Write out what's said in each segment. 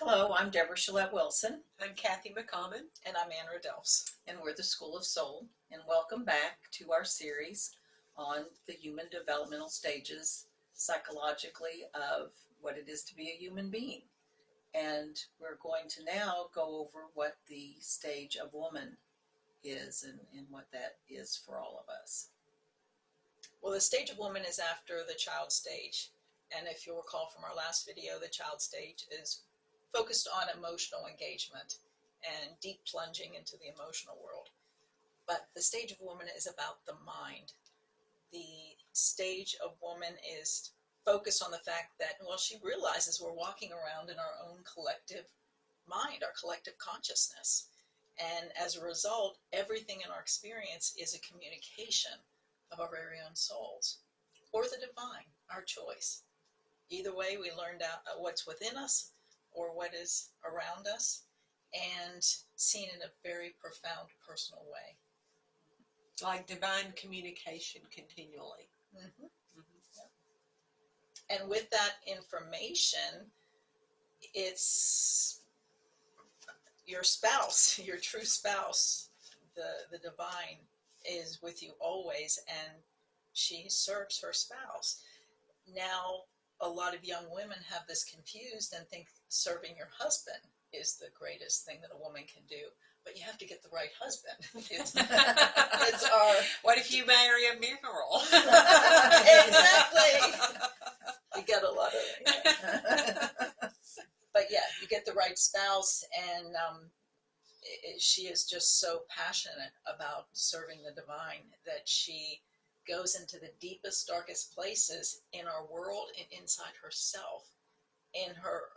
Hello, I'm Deborah Shalette Wilson, I'm Kathy McCommon. And I'm Ann Rodelfs. and we're the School of Soul. And welcome back to our series on the human developmental stages psychologically of what it is to be a human being. And we're going to now go over what the stage of woman is and what that is for all of us. Well, the stage of woman is after the child stage. And if you'll recall from our last video, the child stage is focused on emotional engagement and deep plunging into the emotional world. But the stage of woman is about the mind. The stage of woman is focused on the fact that, well, she realizes we're walking around in our own collective mind, our collective consciousness. And as a result, everything in our experience is a communication of our very own souls or the divine, our choice. Either way, we learned out what's within us or what is around us and seen in a very profound personal way. Like divine communication continually. Mm-hmm. And with that information, it's your spouse, your true spouse, the divine is with you always, and she serves her spouse. Now, a lot of young women have this confused and think serving your husband is the greatest thing that a woman can do. But you have to get the right husband. It's our... What if you marry a mineral? Exactly. You get a lot of it. Yeah. But yeah, you get the right spouse, and she is just so passionate about serving the divine that she goes into the deepest, darkest places in our world and inside herself, in her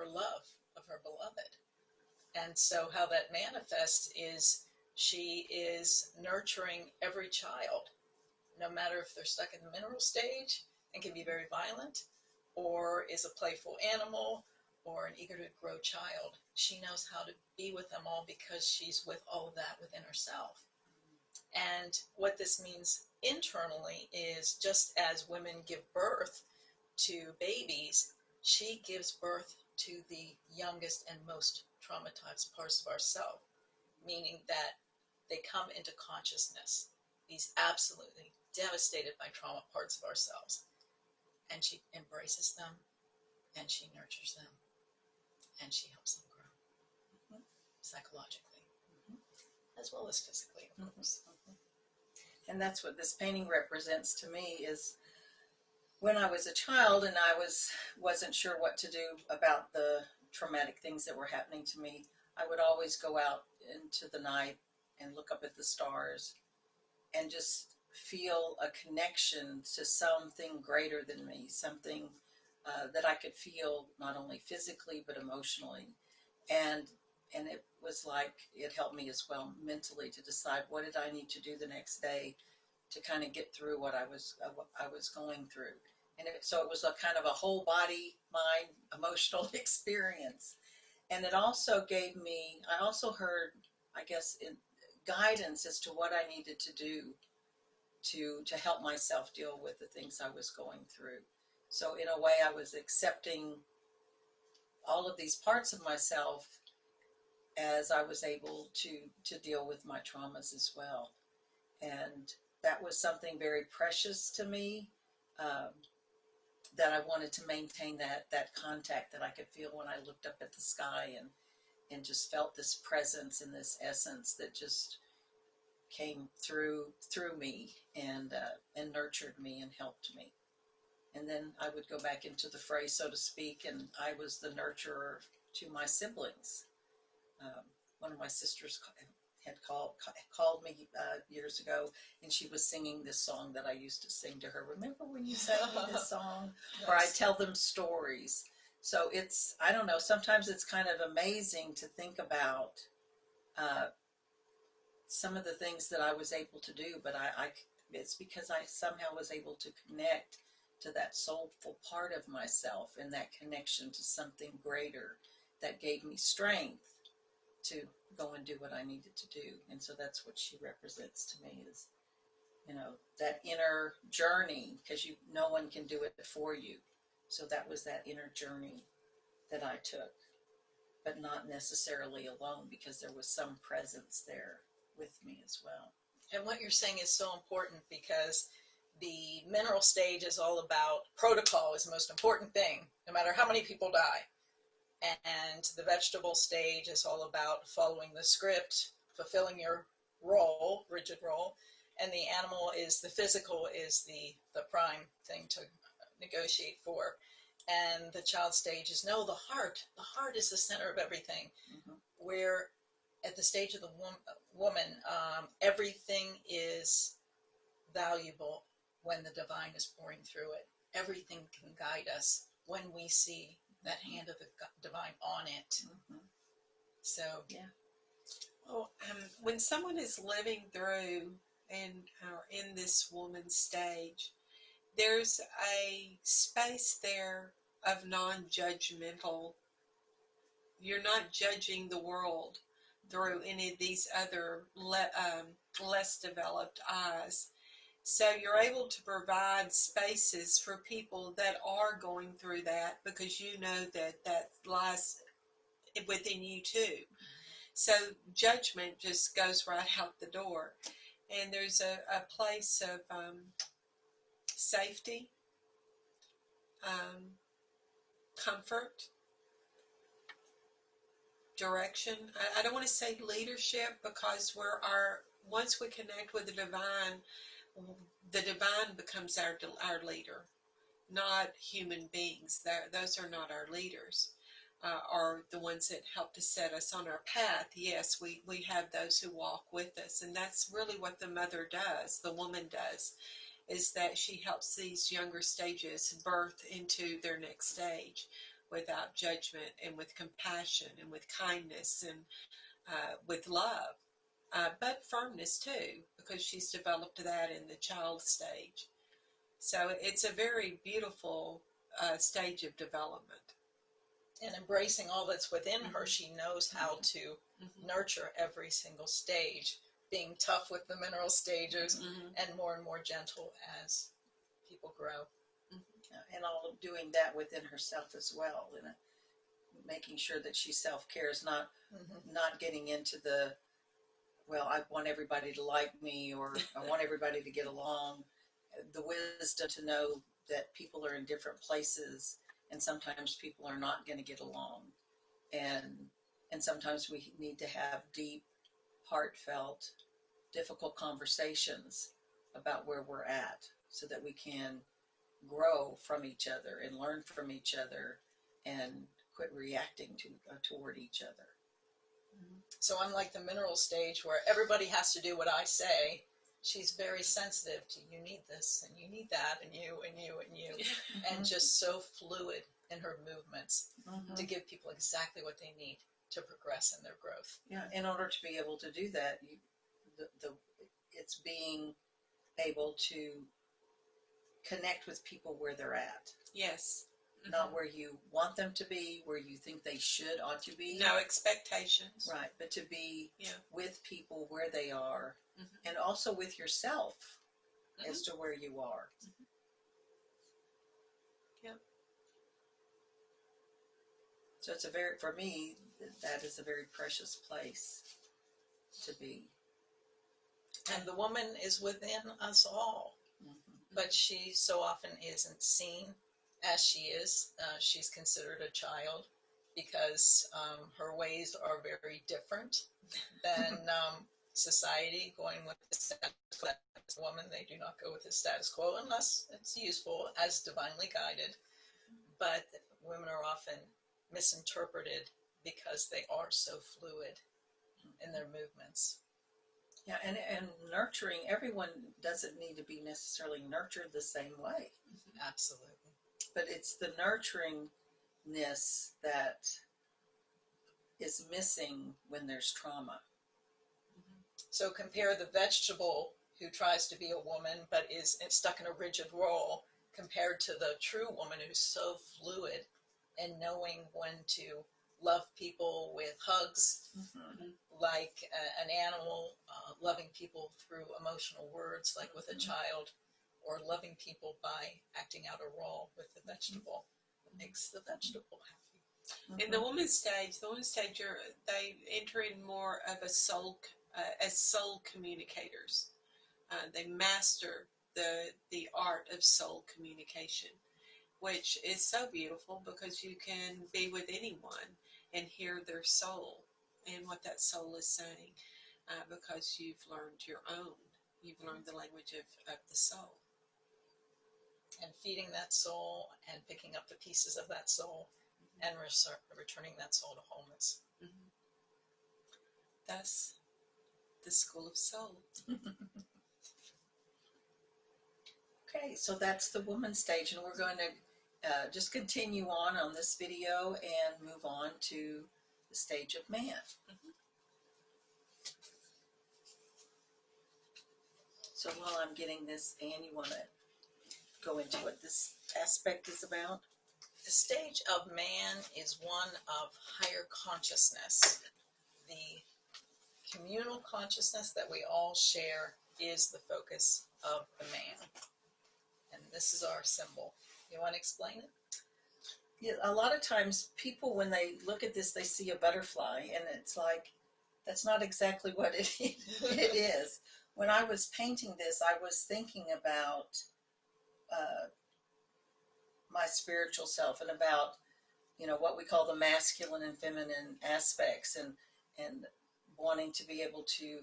love of her beloved. And so how that manifests is she is nurturing every child, no matter if they're stuck in the mineral stage and can be very violent, or is a playful animal, or an eager to grow child. She knows how to be with them all because she's with all of that within herself. And what this means internally is, just as women give birth to babies, she gives birth to the youngest and most traumatized parts of ourselves, meaning that they come into consciousness, these absolutely devastated by trauma parts of ourselves. And she embraces them, and she nurtures them, and she helps them grow psychologically, as well as physically, of course. And that's what this painting represents to me is when I was a child and I wasn't sure what to do about the traumatic things that were happening to me. I would always go out into the night and look up at the stars and just feel a connection to something greater than me, something that I could feel not only physically but emotionally. And it was like it helped me as well mentally to decide what did I need to do the next day to kind of get through what I was going through. And so it was a kind of a whole body, mind, emotional experience. And it also gave me, I also heard, I guess, guidance as to what I needed to do to help myself deal with the things I was going through. So in a way, I was accepting all of these parts of myself as I was able to deal with my traumas as well. And that was something very precious to me, um, that I wanted to maintain that contact that I could feel when I looked up at the sky and just felt this presence and this essence that just came through me and nurtured me and helped me. And then I would go back into the fray, so to speak, and I was the nurturer to my siblings. One of my sisters had called me years ago, and she was singing this song that I used to sing to her. Remember when you sang me this song? Yes. Or I tell them stories. So it's, I don't know, sometimes it's kind of amazing to think about some of the things that I was able to do, but it's because I somehow was able to connect to that soulful part of myself and that connection to something greater that gave me strength to go and do what I needed to do. And so that's what she represents to me is, that inner journey, because no one can do it for you. So that was that inner journey that I took, but not necessarily alone, because there was some presence there with me as well. And what you're saying is so important, because the mineral stage is all about protocol is the most important thing, no matter how many people die. And the vegetable stage is all about following the script, fulfilling your role, rigid role. And the animal is the physical, is the prime thing to negotiate for. And the child stage is no, the heart. The heart is the center of everything. Mm-hmm. Where at the stage of the woman, everything is valuable when the divine is pouring through it. Everything can guide us when we see that hand of the divine on it. Mm-hmm. So, yeah. Well, when someone is living through and in this woman's stage, there's a space there of non-judgmental. You're not judging the world through any of these other less developed eyes. So you're able to provide spaces for people that are going through that, because you know that lies within you too. So judgment just goes right out the door. And there's a place of safety, comfort, direction. I don't want to say leadership, because once we connect with the divine becomes our leader, not human beings. Those are not our leaders. Are the ones that help to set us on our path. Yes, we have those who walk with us, and that's really what the mother does, the woman does, is that she helps these younger stages birth into their next stage without judgment, and with compassion, and with kindness, and with love, but firmness too, because she's developed that in the child stage. So it's a very beautiful stage of development. and embracing all that's within her, she knows how to Mm-hmm. nurture every single stage, being tough with the mineral stages Mm-hmm. and more gentle as people grow. And all of doing that within herself as well, and making sure that she self-cares, not getting into the, well, I want everybody to like me, or I want everybody to get along. The wisdom to know that people are in different places, and sometimes people are not going to get along, and sometimes we need to have deep, heartfelt, difficult conversations about where we're at, so that we can grow from each other and learn from each other, and quit reacting toward each other. So unlike the mineral stage where everybody has to do what I say, she's very sensitive to, you need this and you need that, and you and you and you, and just so fluid in her movements to give people exactly what they need to progress in their growth. Yeah, in order to be able to do that, it's being able to connect with people where they're at. Yes. Not where you want them to be, where you think they ought to be. No expectations. Right, but to be with people where they are, and also with yourself as to where you are. Yeah. So it's for me, that is a very precious place to be. And the woman is within us all, but she so often isn't seen as she is. She's considered a child because her ways are very different than society, going with the status quo. As a woman, they do not go with the status quo unless it's useful as divinely guided. But women are often misinterpreted because they are so fluid in their movements. Yeah, and nurturing, everyone doesn't need to be necessarily nurtured the same way. Absolutely. But it's the nurturingness that is missing when there's trauma. So compare the vegetable who tries to be a woman but is stuck in a rigid role, compared to the true woman who's so fluid and knowing when to love people with hugs, like an animal, loving people through emotional words, like with a child, or loving people by acting out a role with the vegetable. It makes the vegetable happy. In the woman's stage, they enter in more of a soul, as soul communicators. They master the art of soul communication, which is so beautiful because you can be with anyone and hear their soul and what that soul is saying, because you've learned your own. You've learned the language of the soul. And feeding that soul and picking up the pieces of that soul and returning that soul to wholeness. Mm-hmm. Thus, the School of Soul. Okay, so that's the woman stage, and we're going to just continue on this video and move on to the stage of man. Mm-hmm. So while I'm getting this, Anne, you want to go into what this aspect is about? The stage of man is one of higher consciousness. The communal consciousness that we all share is the focus of the man. And this is our symbol. You want to explain it? Yeah, a lot of times people, when they look at this, they see a butterfly, and it's like, that's not exactly what it is. When I was painting this, I was thinking about my spiritual self and about, what we call the masculine and feminine aspects, and wanting to be able to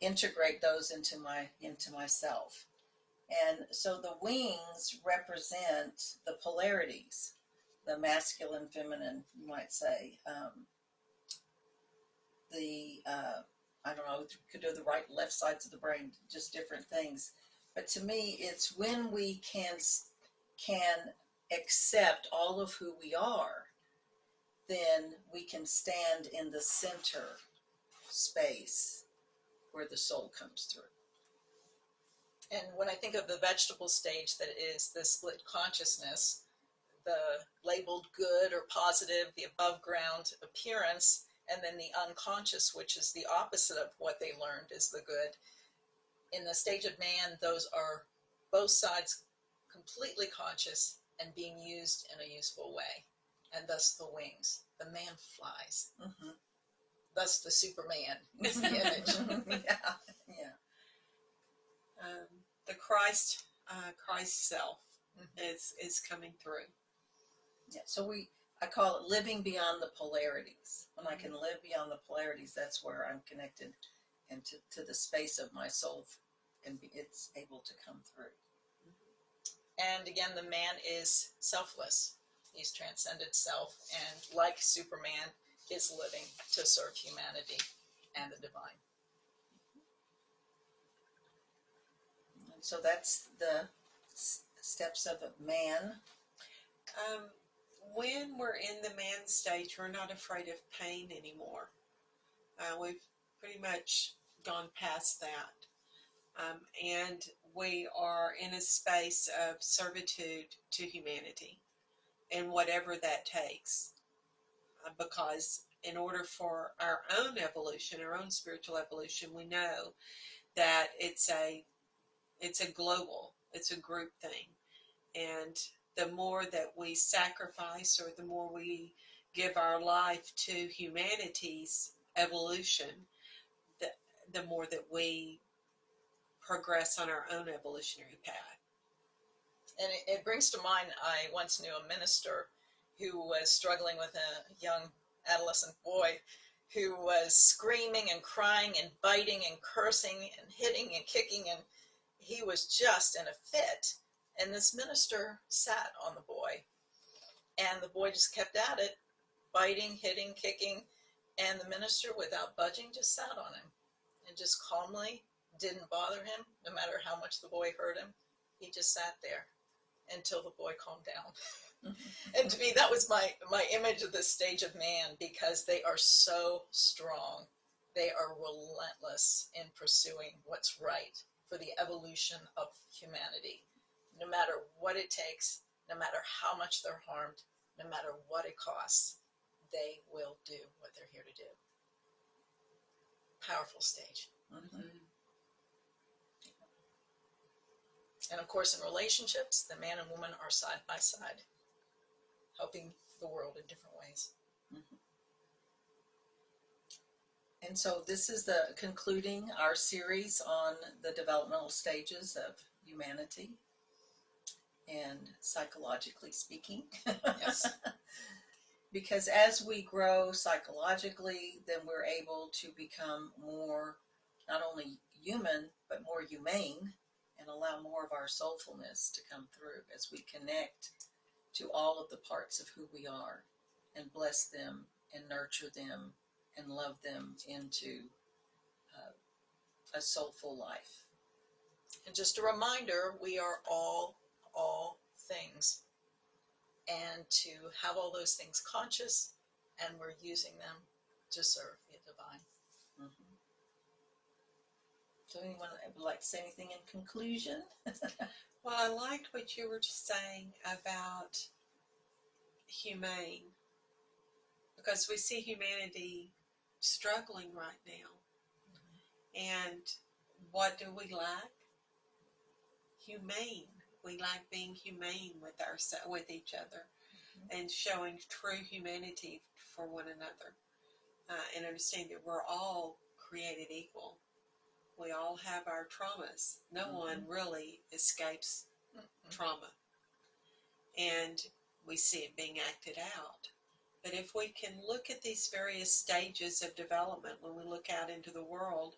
integrate those into myself. And so the wings represent the polarities, the masculine, feminine, you might say. I don't know, could do the right, left sides of the brain, just different things. But to me, it's when we can accept all of who we are, then we can stand in the center space where the soul comes through. And when I think of the vegetable stage, that is the split consciousness, the labeled good or positive, the above ground appearance, and then the unconscious, which is the opposite of what they learned is the good. In the stage of man, those are both sides completely conscious and being used in a useful way. And thus the wings. The man flies. Mm-hmm. Thus the Superman is the image. Yeah. The Christ self is coming through. Yeah. So I call it living beyond the polarities. When I can live beyond the polarities, that's where I'm connected into to the space of my soul, and it's able to come through. And again, the man is selfless. He's transcended self, and like Superman, is living to serve humanity and the divine. And so that's the steps of a man. When we're in the man stage, we're not afraid of pain anymore. We've pretty much gone past that. And we are in a space of servitude to humanity, and whatever that takes. Because in order for our own evolution, our own spiritual evolution, we know that it's a global, it's a group thing. And the more that we sacrifice, or the more we give our life to humanity's evolution, the more that we progress on our own evolutionary path. And it brings to mind, I once knew a minister who was struggling with a young adolescent boy who was screaming and crying and biting and cursing and hitting and kicking, and he was just in a fit. And this minister sat on the boy, and the boy just kept at it, biting, hitting, kicking, and the minister, without budging, just sat on him and just calmly, didn't bother him, no matter how much the boy hurt him. He just sat there until the boy calmed down. And to me, that was my image of this stage of man, because they are so strong. They are relentless in pursuing what's right for the evolution of humanity. No matter what it takes, no matter how much they're harmed, no matter what it costs, they will do what they're here to do. Powerful stage. Mm-hmm. And of course, in relationships, the man and woman are side by side, helping the world in different ways. Mhm. And so this is the concluding our series on the developmental stages of humanity and psychologically speaking. Yes. Because as we grow psychologically, then we're able to become more, not only human, but more humane and allow more of our soulfulness to come through as we connect to all of the parts of who we are and bless them and nurture them and love them into a soulful life. And just a reminder, we are all things. And to have all those things conscious, and we're using them to serve the divine. Mm-hmm. So anyone would like to say anything in conclusion? Well, I liked what you were saying about humane, because we see humanity struggling right now. And what do we lack? Humane. We lack being humane with each other, and showing true humanity for one another, and understand that we're all created equal. We all have our traumas. No one really escapes trauma, and we see it being acted out. But if we can look at these various stages of development when we look out into the world,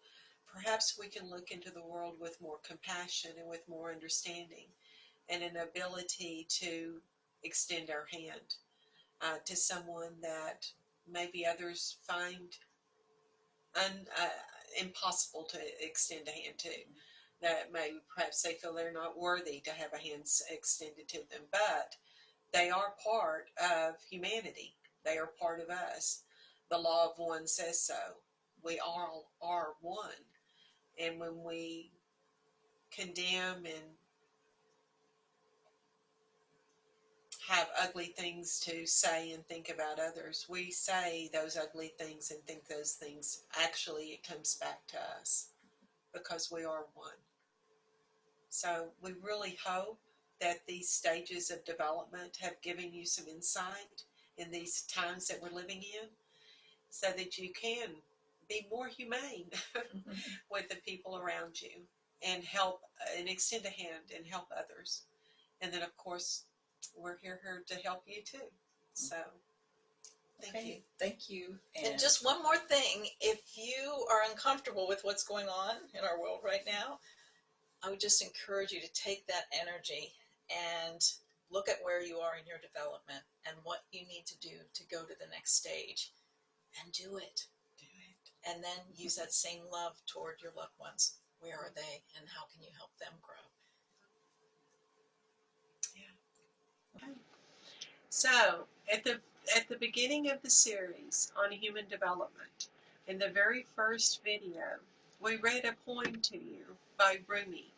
perhaps we can look into the world with more compassion and with more understanding, and an ability to extend our hand to someone that maybe others find impossible to extend a hand to. That maybe perhaps they feel they're not worthy to have a hand extended to them, but they are part of humanity. They are part of us. The law of one says so. We all are one. And when we condemn and have ugly things to say and think about others, we say those ugly things and think those things. Actually, it comes back to us because we are one. So we really hope that these stages of development have given you some insight in these times that we're living in, so that you can be more humane with the people around you and help and extend a hand and help others. And then, of course, we're here to help you too. So thank you. Thank you. And just one more thing, if you are uncomfortable with what's going on in our world right now, I would just encourage you to take that energy and look at where you are in your development and what you need to do to go to the next stage, and do it. And then use that same love toward your loved ones. Where are they, and how can you help them grow? Yeah. Okay. So at the beginning of the series on human development, in the very first video, we read a poem to you by Rumi.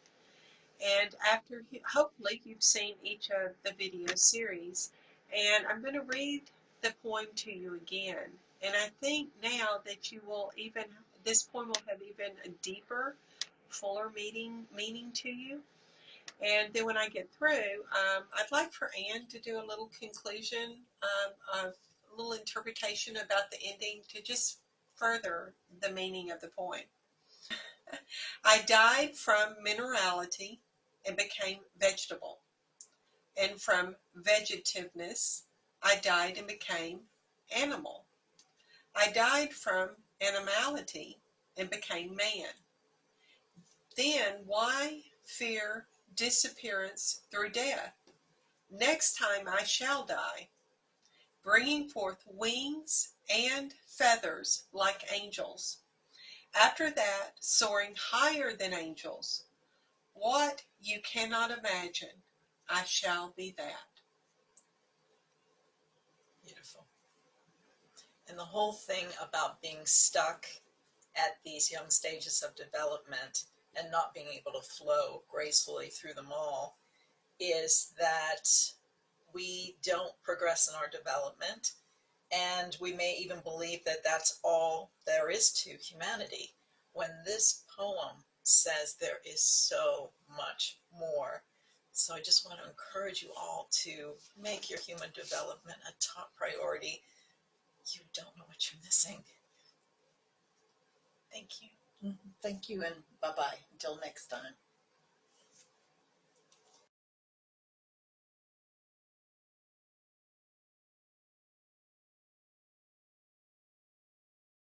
And after, hopefully you've seen each of the video series, and I'm going to read the poem to you again. And I think now that this poem will have even a deeper, fuller meaning to you. And then when I get through, I'd like for Anne to do a little conclusion, of a little interpretation about the ending to just further the meaning of the poem. I died from minerality and became vegetable, and from vegetiveness I died and became animal. I died from animality and became man. Then why fear disappearance through death? Next time I shall die, bringing forth wings and feathers like angels. After that, soaring higher than angels. What you cannot imagine, I shall be that. Beautiful. And the whole thing about being stuck at these young stages of development and not being able to flow gracefully through them all is that we don't progress in our development, and we may even believe that that's all there is to humanity, when this poem says there is so much more. So I just want to encourage you all to make your human development a top priority. You don't know what you're missing. Thank you. Thank you, and bye-bye. Until next time.